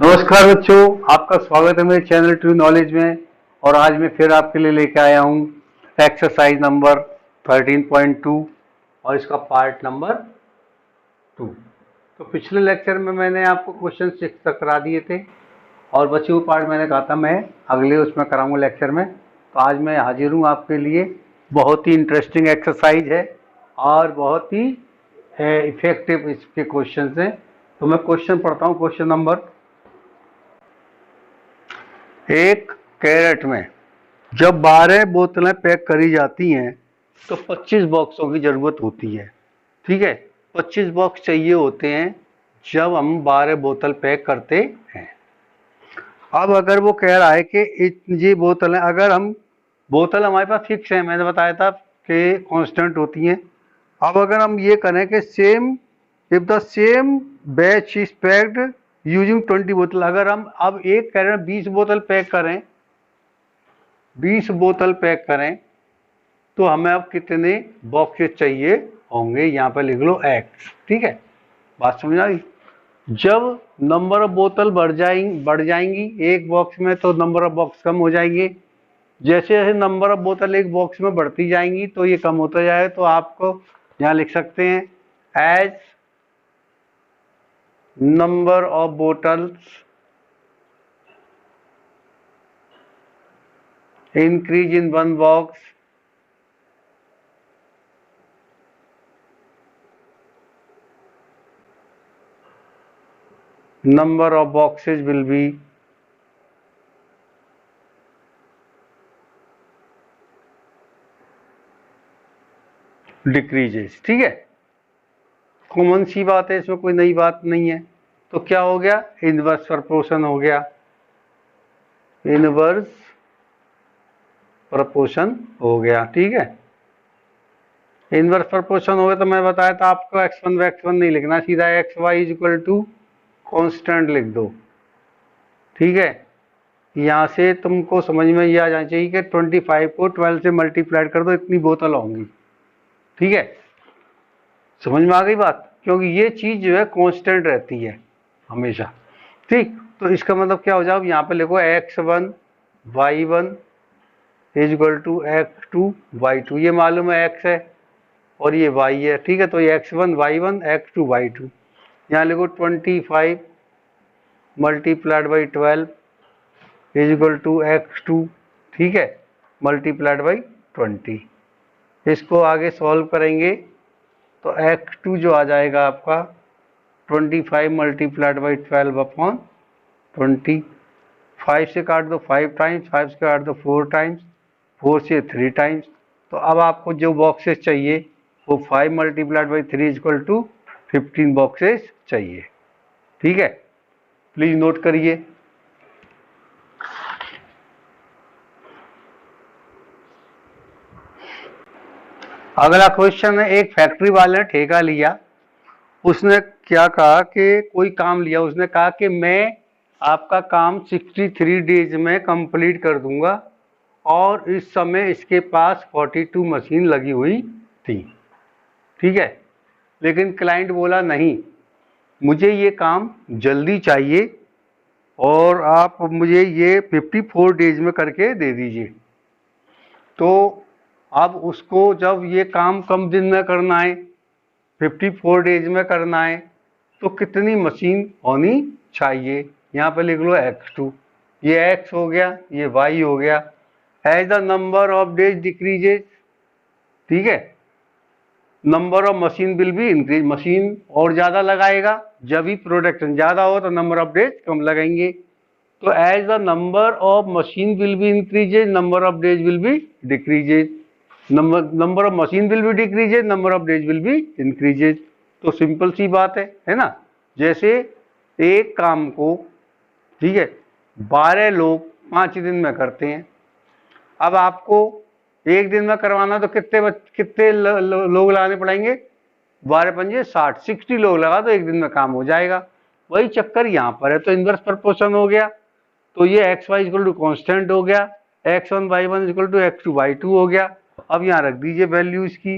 नमस्कार बच्चों, आपका स्वागत है मेरे चैनल ट्रू नॉलेज में। और आज मैं फिर आपके लिए लेके आया हूँ एक्सरसाइज नंबर 13.2 और इसका पार्ट नंबर 2। तो पिछले लेक्चर में मैंने आपको क्वेश्चन 6 तक करा दिए थे और बचे हुए पार्ट मैंने कहा था मैं अगले उसमें कराऊंगा लेक्चर में। तो आज मैं हाजिर हूँ आपके लिए। बहुत ही इंटरेस्टिंग एक्सरसाइज है और बहुत ही इफेक्टिव इसके क्वेश्चन हैं। तो मैं क्वेश्चन पढ़ता हूँ। क्वेश्चन नंबर एक कैरेट में जब 12 बोतलें पैक करी जाती हैं तो 25 बॉक्सों की जरूरत होती है। ठीक है, 25 बॉक्स चाहिए होते हैं जब हम 12 बोतल पैक करते हैं। अब अगर वो कह रहा है कि ये बोतलें, अगर हम बोतल हमारे पास फिक्स है, मैंने बताया था कि कांस्टेंट होती हैं। अब अगर हम ये करें कि same if the same batch is packed using 20 बोतल, अगर हम अब एक कैरेट में 20 बोतल पैक करें, 20 बोतल पैक करें तो हमें अब कितने बॉक्सेस चाहिए होंगे। यहाँ पर लिख लो एक्स। ठीक है, बात समझ आई। जब नंबर ऑफ बोतल बढ़ जाएंगी एक बॉक्स में तो नंबर ऑफ बॉक्स कम हो जाएंगे। जैसे जैसे नंबर ऑफ बोतल एक बॉक्स में बढ़ती जाएंगी तो ये कम होता जाए। तो आपको यहाँ लिख सकते हैं as number of bottles increase in one box, number of boxes will be decreases। ठीक है, कॉमन सी बात है, इसमें कोई नई बात नहीं है। तो क्या हो गया, इनवर्स प्रपोर्शन हो गया। इनवर्स प्रपोर्शन हो गया। ठीक है, इनवर्स प्रपोर्शन हो गया तो मैं बताया था आपको x1 x1 नहीं लिखना, सीधा x y is equal to constant लिख दो। ठीक है, यहाँ से तुमको समझ में ये आ जाना चाहिए कि 25 को 12 से मल्टीप्लाइड कर दो, इतनी बोतल होंगी। ठीक है, समझ में आ गई बात, क्योंकि ये चीज जो है कांस्टेंट रहती है हमेशा। ठीक, तो इसका मतलब क्या हो जाए, यहाँ पे लिखो x1 y1 is equal to x2 y2। ये मालूम है x है और ये y है। ठीक है, तो ये x1 y1 x2 y2। यहाँ लिखो 25 multiplied by 12 is equal to x2। ठीक है, मल्टीप्लाइड बाई 20। इसको आगे सॉल्व करेंगे तो x2 जो आ जाएगा आपका 25 मल्टीप्लाइड बाई 12 अपॉन 20। 5 से काट दो 5 टाइम्स, 5 से काट दो 4 टाइम्स, 4 से 3 टाइम्स। तो अब आपको जो बॉक्सेस चाहिए वो 5 multiplied by 3 is equal to 15 boxes चाहिए। ठीक है, प्लीज नोट करिए। अगला क्वेश्चन है, एक फैक्ट्री वाले ने ठेका लिया। उसने क्या कहा कि कोई काम लिया, उसने कहा कि मैं आपका काम 63 डेज में कंप्लीट कर दूंगा और इस समय इसके पास 42 मशीन लगी हुई थी। ठीक है, लेकिन क्लाइंट बोला नहीं, मुझे ये काम जल्दी चाहिए और आप मुझे ये 54 डेज में करके दे दीजिए। तो अब उसको जब ये काम कम दिन में करना है, 54 डेज में करना है, तो कितनी मशीन होनी चाहिए। यहाँ पे लिख लो x2। ये x हो गया, ये y हो गया। As the number of days decreases, ठीक है, number of machine will be increase. Machine और ज्यादा लगाएगा, जब भी प्रोडक्शन ज्यादा हो तो नंबर ऑफ डेज कम लगाएंगे। तो as the number of machine will be increases, number of days will be decreases. Number of machine will be decreases, number of days will be increases. तो सिंपल सी बात है ना। जैसे एक काम को, ठीक है, 12 लोग 5 दिन में करते हैं। अब आपको एक दिन में करवाना तो कितने लोग लगाने पड़ेंगे, 12 पंजे 60, 60 लोग लगा तो एक दिन में काम हो जाएगा। वही चक्कर यहाँ पर है। तो इनवर्स प्रपोर्शन हो गया, तो ये x y equal to constant हो गया, x1 y1 equal to x2 y2 हो गया। अब यहाँ रख दीजिए वैल्यू इसकी।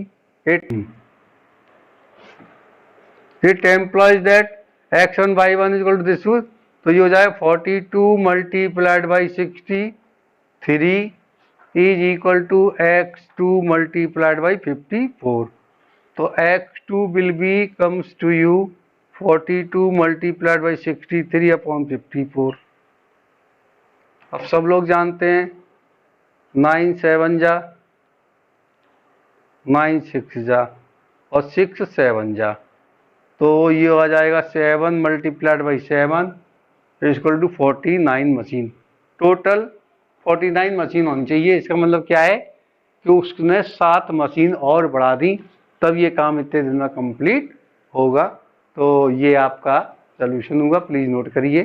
It employs that x1 y1 equal to this, तो ये हो जाएगा 42 multiplied by 63 is equal to x2 multiplied by 54। तो x2 will be comes to you 42 multiplied by 63 upon 54। अब सब लोग जानते हैं 9 7 जा 9 6 जा और 6 7 जा, तो ये आ जाएगा 7 multiplied by 7 equal to 49 machine. Total 49 machine होनी चाहिए। इसका मतलब क्या है कि उसने 7 मशीन और बढ़ा दी, तब ये काम इतने दिन में कंप्लीट होगा। तो ये आपका सॉल्यूशन होगा, प्लीज नोट करिए।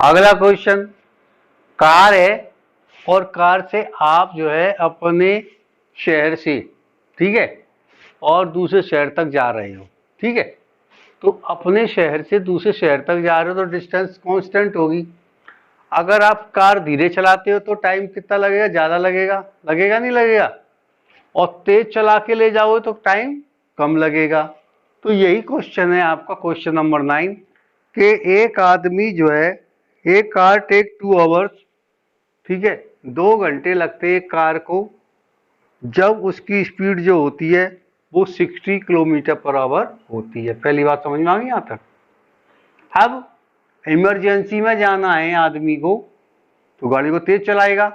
अगला क्वेश्चन, कार है और कार से आप जो है अपने शहर से, ठीक है, और दूसरे शहर तक जा रहे हो, ठीक है। तो अपने शहर से दूसरे शहर तक जा रहे हो तो डिस्टेंस कांस्टेंट होगी। अगर आप कार धीरे चलाते हो तो टाइम कितना लगेगा, ज्यादा लगेगा, लगेगा नहीं लगेगा, और तेज चला के ले जाओ तो टाइम कम लगेगा। तो यही क्वेश्चन है आपका क्वेश्चन नंबर 9 कि एक आदमी जो है, एक कार टेक 2 आवर्स, ठीक है, 2 घंटे लगते हैं कार को, जब उसकी स्पीड जो होती है वो 60 किलोमीटर पर आवर होती है। पहली बात समझ में आ गई यहाँ तक। अब इमरजेंसी में जाना है आदमी को तो गाड़ी को तेज चलाएगा,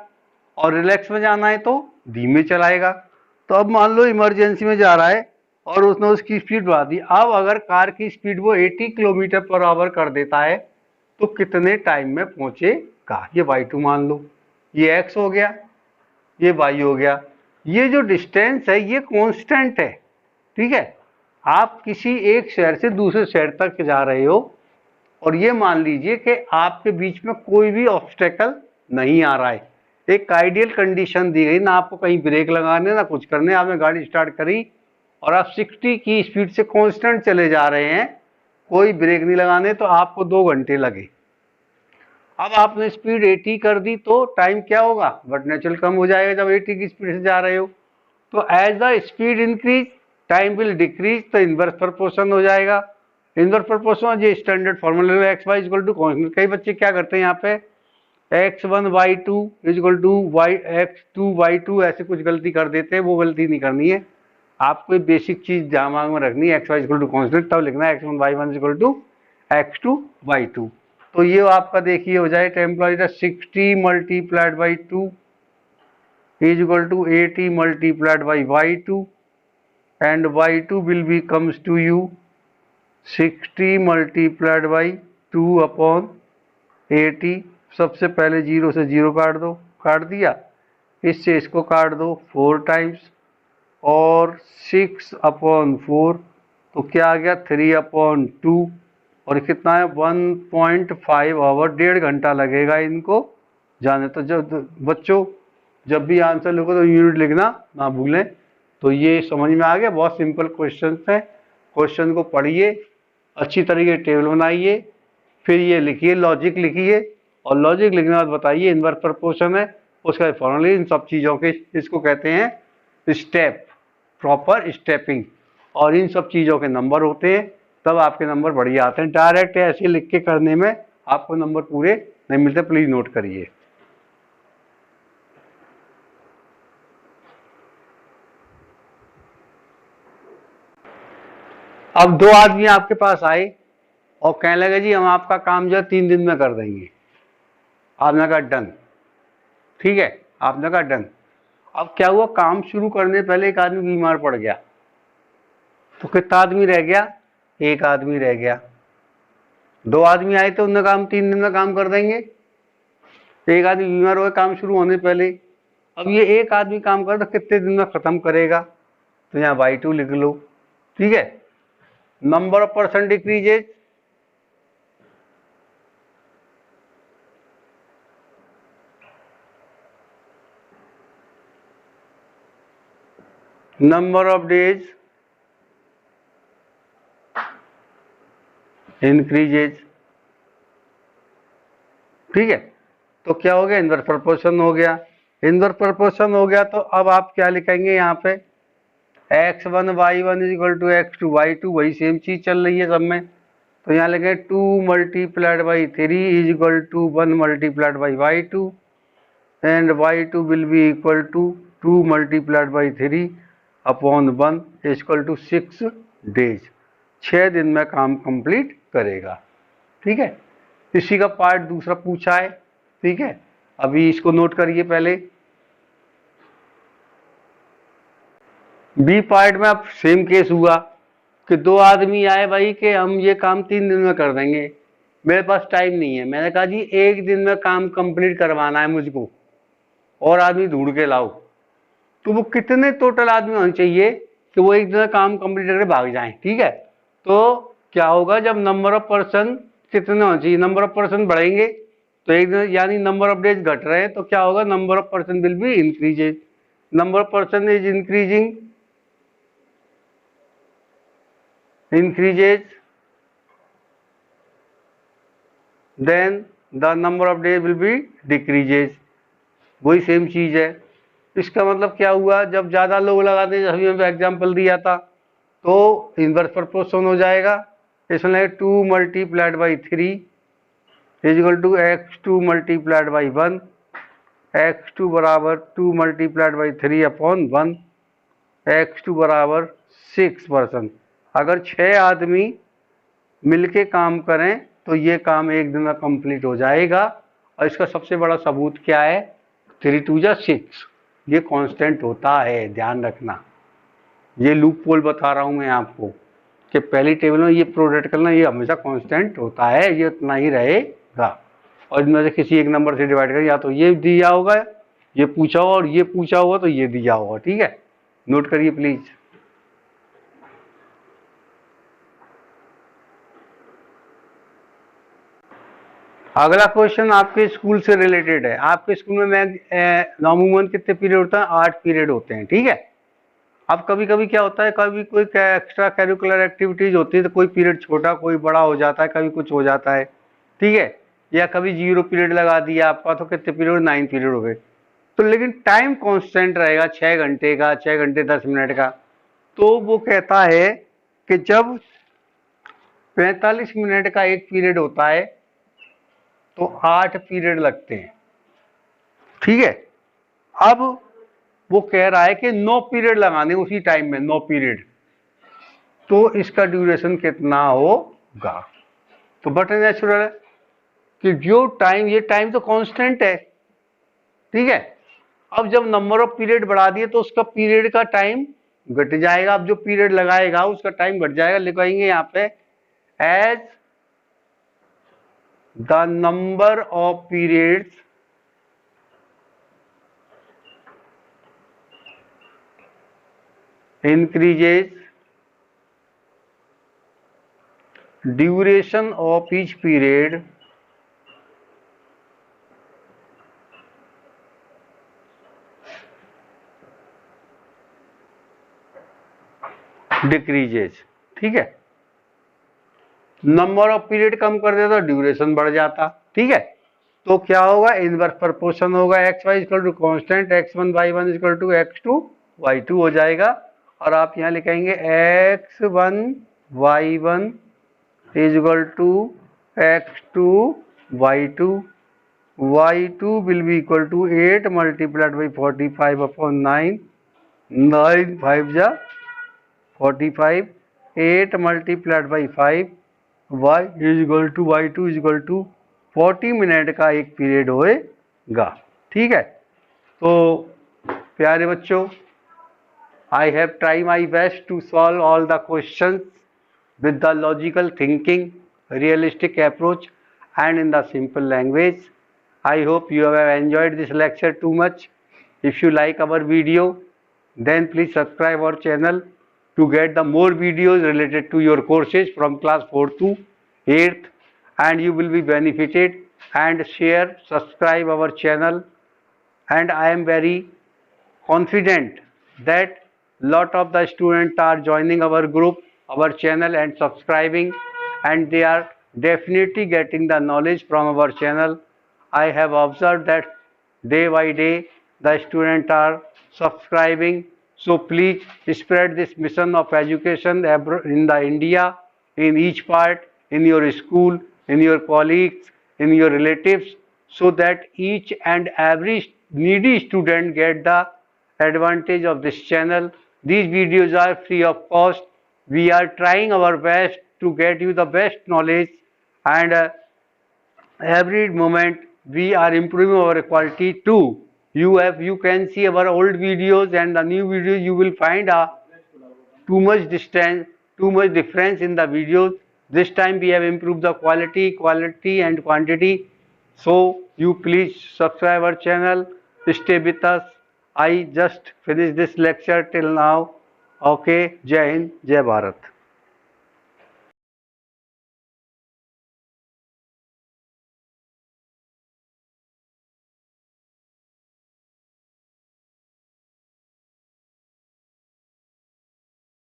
और रिलैक्स में जाना है तो धीमे चलाएगा। तो अब मान लो इमरजेंसी में जा रहा है और उसने उसकी स्पीड बढ़ा दी। अब अगर कार की स्पीड वो 80 किलोमीटर पर आवर कर देता है तो कितने टाइम में पहुंचेगा, ये y2 मान लो, ये x हो गया, ये y हो गया। ये जो डिस्टेंस है ये कांस्टेंट है, ठीक है। आप किसी एक शहर से दूसरे शहर तक जा रहे हो और ये मान लीजिए कि आपके बीच में कोई भी ऑब्स्टेकल नहीं आ रहा है, एक आइडियल कंडीशन दी गई, ना आपको कहीं ब्रेक लगाने ना कुछ करने, आपने गाड़ी स्टार्ट करी और आप 60 की स्पीड से कांस्टेंट चले जा रहे हैं, कोई ब्रेक नहीं लगाने, तो आपको 2 घंटे लगे। अब आपने स्पीड 80 कर दी तो टाइम क्या होगा, बट नेचुरल कम हो जाएगा जब 80 की स्पीड से जा रहे हो। तो as the speed increase time will decrease, तो इनवर्स प्रोपोर्शन हो जाएगा। इनवर्स प्रोपोर्शन ये standard formula x y equal to constant. कई बच्चे क्या करते हैं यहाँ पे x1 y2 equal to x2 y2 ऐसे कुछ गलती कर देते हैं, वो गलती नहीं करनी है। आपको एक बेसिक चीज दिमाग में रखनी है, x y equal to constant, तब लिखना है x1 y1 equal to x2 y2। तो ये आपका देखिए हो जाए temperature 60 multiplied by 2 is equal to 80 multiplied by y2 and y2 will be comes to you 60 multiplied by 2 upon 80। सबसे पहले 0 से 0 काट दो, काट दिया, इससे इसको काट दो 4 टाइम्स, और 6 अपॉन 4 तो क्या आ गया 3 अपॉन 2, और कितना है 1.5 आवर, 1.5 घंटा लगेगा इनको जाने। तो जब बच्चों जब भी आंसर लिखो तो यूनिट लिखना ना भूलें। तो ये समझ में आ गया, बहुत सिंपल क्वेश्चन है। क्वेश्चन को पढ़िए, अच्छी तरीके टेबल बनाइए, फिर ये लिखिए, लॉजिक लिखिए, और लॉजिक लिखने के बाद बताइए इनवर्स प्रोपोर्शन है उसका फॉर्मूला, इन सब चीज़ों के इसको कहते हैं स्टेप, प्रॉपर स्टेपिंग, और इन सब चीज़ों के नंबर होते हैं, तब आपके नंबर बढ़िया आते हैं। डायरेक्ट ऐसे लिख के करने में आपको नंबर पूरे नहीं मिलते, प्लीज नोट करिए। अब 2 आदमी आपके पास आए और कहने लगे जी हम आपका काम जो है 3 दिन में कर देंगे। आपने कहा डन, ठीक है, आपने कहा डन। अब क्या हुआ, काम शुरू करने पहले एक आदमी बीमार पड़ गया, तो कितना आदमी रह गया, एक आदमी रह गया। 2 आदमी आए थे, उन्होंने काम 3 दिन में काम कर देंगे, एक आदमी बीमार हो गया काम शुरू होने पहले। अब ये एक आदमी काम कर तो कितने दिन में खत्म करेगा, तो यहाँ y2 लिख लो, ठीक है। Number of person decreases, number of days increases, ठीक है। तो क्या हो गया, इनवर्स प्रोपोर्शन हो गया। इनवर्स प्रोपोर्शन हो गया तो अब आप क्या लिखेंगे यहाँ पे, x1 y1 is equal to x2 y2, वही सेम चीज चल रही है सब में। तो यहाँ लिखे 2 multiplied by 3 is equal to 1 multiplied by y2 and y2 will be equal to 2 multiplied by 3 upon 1 is equal to 6 days. 6 दिन में काम कंप्लीट करेगा। ठीक है, इसी का पार्ट दूसरा पूछा है। ठीक है, अभी इसको नोट करिए पहले। बी पार्ट में अब सेम केस हुआ कि दो आदमी आए भाई कि हम ये काम 3 दिन में कर देंगे, मेरे पास टाइम नहीं है। मैंने कहा जी 1 दिन में काम कंप्लीट करवाना है मुझको और आदमी ढूंढ के लाओ। तो वो कितने टोटल आदमी होने चाहिए कि वो 1 दिन में काम कंप्लीट करके भाग जाएं। ठीक है, तो क्या होगा जब नंबर ऑफ पर्सन कितने होने चाहिए, नंबर ऑफ पर्सन बढ़ेंगे तो 1 दिन यानी नंबर ऑफ डेज घट रहे हैं तो क्या होगा, number of person will be increases. Number of person is increasing, increases, then the number of days will be decreases। वही सेम चीज है। इसका मतलब क्या हुआ, जब ज्यादा लोग लगाते हैं, अभी हमने एग्जाम्पल दिया था, तो इनवर्स प्रोपोर्शन हो जाएगा। इसमें 2 multiplied by 3 is equal to x2 multiplied by 1, x2 बराबर 2 मल्टीप्लाइड बाई 3 अपॉन 1, x2 बराबर 6%। अगर 6 आदमी मिलके काम करें तो ये काम 1 दिन में कंप्लीट हो जाएगा। और इसका सबसे बड़ा सबूत क्या है, 3 2 जा 6, ये कांस्टेंट होता है, ध्यान रखना। ये लूप पोल बता रहा हूं मैं आपको कि पहली टेबल में ये प्रोडक्ट करना, ये हमेशा कांस्टेंट होता है, ये उतना ही रहेगा। और इनमें से किसी एक नंबर से डिवाइड कर, या तो ये दिया होगा, ये पूछा होगा, और ये पूछा होगा तो ये दिया होगा। ठीक है, नोट करिए प्लीज। अगला क्वेश्चन आपके स्कूल से रिलेटेड है। आपके स्कूल में नामुमन कितने पीरियड होता है, 8 पीरियड होते हैं। ठीक है, अब कभी कभी क्या होता है, कभी कोई एक्स्ट्रा करिकुलर एक्टिविटीज होती है तो कोई पीरियड छोटा कोई बड़ा हो जाता है, कभी कुछ हो जाता है। ठीक है, या कभी 0 पीरियड लगा दिया आपका तो कितने पीरियड, 9 पीरियड हो गए। तो लेकिन टाइम कांस्टेंट रहेगा 6 घंटे का, 6 घंटे 10 मिनट का। तो वो कहता है कि जब 45 मिनट का एक पीरियड होता है तो 8 पीरियड लगते हैं। ठीक है, अब वो कह रहा है कि 9 पीरियड लगाने उसी टाइम में, 9 पीरियड, तो इसका ड्यूरेशन कितना होगा। तो बट नेचुरल है कि जो टाइम, ये टाइम तो कांस्टेंट है। ठीक है, अब जब नंबर ऑफ पीरियड बढ़ा दिए तो उसका पीरियड का टाइम घट जाएगा। अब जो पीरियड लगाएगा उसका टाइम घट जाएगा। लिखाएंगे यहाँ पे as the number of periods increases, duration of each period decreases। ठीक है, नंबर ऑफ पीरियड कम कर देता तो ड्यूरेशन बढ़ जाता। ठीक है, तो क्या होगा, इनवर्स प्रोपोर्शन होगा, x y equal to constant x1 y1 equal to x2 y2 हो जाएगा। और आप यहाँ लिखेंगे x1 y1 is equal to x2 y2, y2 will be equal to 8 multiplied by 45 upon 9, 9 5 जा 45, 8 multiplied by 5, y is equal to y2 is equal to 40 minute का एक period होएगा। ठीक है, तो प्यारे बच्चों, I have try my best to solve all the questions with the logical thinking, realistic approach and in the simple language. I hope you have enjoyed this lecture too much. If you like our video, then please subscribe our channel to get the more videos related to your courses from class 4th to 8th, and you will be benefited. And share, subscribe our channel, and I am very confident that lot of the students are joining our group, our channel and subscribing, and they are definitely getting the knowledge from our channel. I have observed that day by day the students are subscribing, So please spread this mission of education in the India, in each part, in your school, in your colleagues, in your relatives, so that each and every needy student get the advantage of this channel. These videos are free of cost. We are trying our best to get you the best knowledge, and every moment we are improving our quality too. You can see our old videos and the new videos. You will find a too much distance, too much difference in the videos. This time we have improved the quality and quantity. So you please subscribe our channel, stay with us. I just finished this lecture till now. Okay, Jai Hind, Jai Bharat.